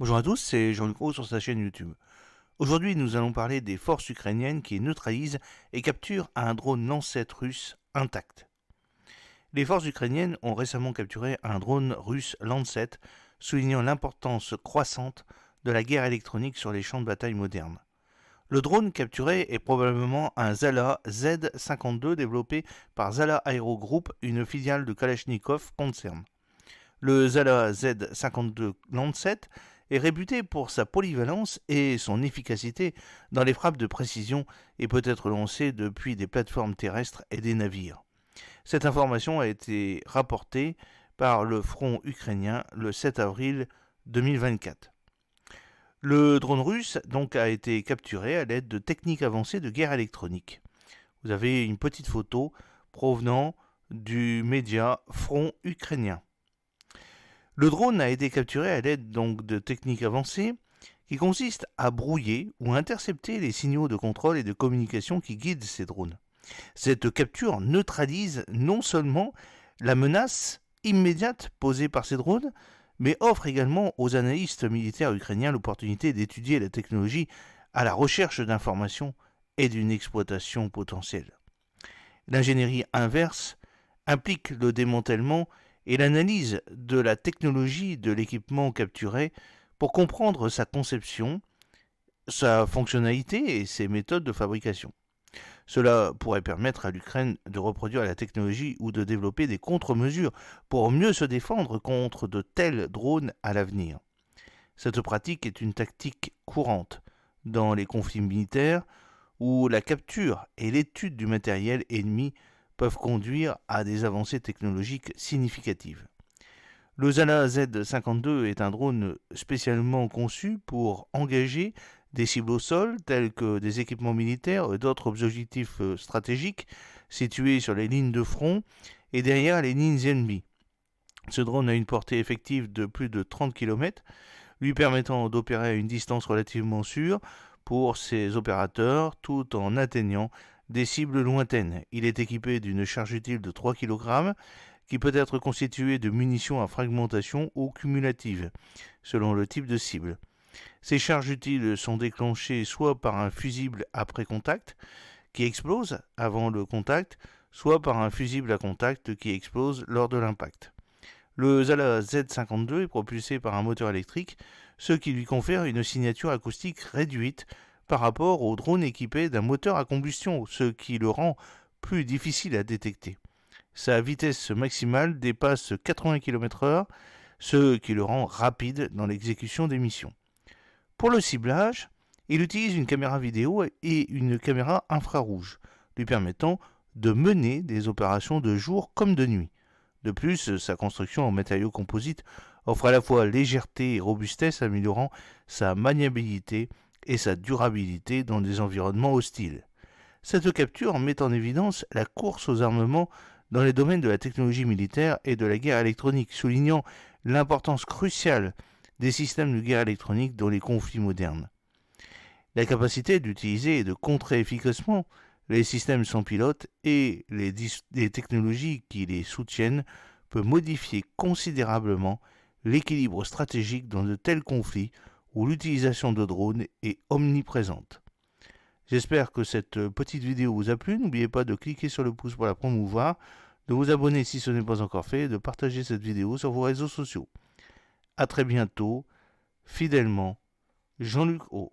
Bonjour à tous, c'est Jean-Luc Roux sur sa chaîne YouTube. Aujourd'hui, nous allons parler des forces ukrainiennes qui neutralisent et capturent un drone Lancet russe intact. Les forces ukrainiennes ont récemment capturé un drone russe Lancet, soulignant l'importance croissante de la guerre électronique sur les champs de bataille modernes. Le drone capturé est probablement un Zala Z-52 développé par Zala Aero Group, une filiale de Kalachnikov Concern. Le Zala Z-52 Lancet est réputé pour sa polyvalence et son efficacité dans les frappes de précision et peut être lancé depuis des plateformes terrestres et des navires. Cette information a été rapportée par le front ukrainien le 7 avril 2024. Le drone russe donc a été capturé à l'aide de techniques avancées de guerre électronique. Vous avez une petite photo provenant du média Front ukrainien. Le drone a été capturé à l'aide donc de techniques avancées qui consistent à brouiller ou intercepter les signaux de contrôle et de communication qui guident ces drones. Cette capture neutralise non seulement la menace immédiate posée par ces drones, mais offre également aux analystes militaires ukrainiens l'opportunité d'étudier la technologie à la recherche d'informations et d'une exploitation potentielle. L'ingénierie inverse implique le démantèlement et l'analyse de la technologie de l'équipement capturé pour comprendre sa conception, sa fonctionnalité et ses méthodes de fabrication. Cela pourrait permettre à l'Ukraine de reproduire la technologie ou de développer des contre-mesures pour mieux se défendre contre de tels drones à l'avenir. Cette pratique est une tactique courante dans les conflits militaires où la capture et l'étude du matériel ennemi peuvent conduire à des avancées technologiques significatives. Le Zala Z-52 est un drone spécialement conçu pour engager des cibles au sol, tels que des équipements militaires et d'autres objectifs stratégiques situés sur les lignes de front et derrière les lignes ennemies. Ce drone a une portée effective de plus de 30 km, lui permettant d'opérer à une distance relativement sûre pour ses opérateurs tout en atteignant des cibles lointaines. Il est équipé d'une charge utile de 3 kg qui peut être constituée de munitions à fragmentation ou cumulatives, selon le type de cible. Ces charges utiles sont déclenchées soit par un fusible après contact qui explose avant le contact, soit par un fusible à contact qui explose lors de l'impact. Le Zala Z-52 est propulsé par un moteur électrique, ce qui lui confère une signature acoustique réduite par rapport au drone équipé d'un moteur à combustion, ce qui le rend plus difficile à détecter. Sa vitesse maximale dépasse 80 km/h, ce qui le rend rapide dans l'exécution des missions. Pour le ciblage, il utilise une caméra vidéo et une caméra infrarouge, lui permettant de mener des opérations de jour comme de nuit. De plus, sa construction en matériaux composites offre à la fois légèreté et robustesse, améliorant sa maniabilité et sa durabilité dans des environnements hostiles. Cette capture met en évidence la course aux armements dans les domaines de la technologie militaire et de la guerre électronique, soulignant l'importance cruciale des systèmes de guerre électronique dans les conflits modernes. La capacité d'utiliser et de contrer efficacement les systèmes sans pilote et les technologies qui les soutiennent peut modifier considérablement l'équilibre stratégique dans de tels conflits où l'utilisation de drones est omniprésente. J'espère que cette petite vidéo vous a plu. N'oubliez pas de cliquer sur le pouce pour la promouvoir, de vous abonner si ce n'est pas encore fait et de partager cette vidéo sur vos réseaux sociaux. A très bientôt, fidèlement, Jean-Luc O.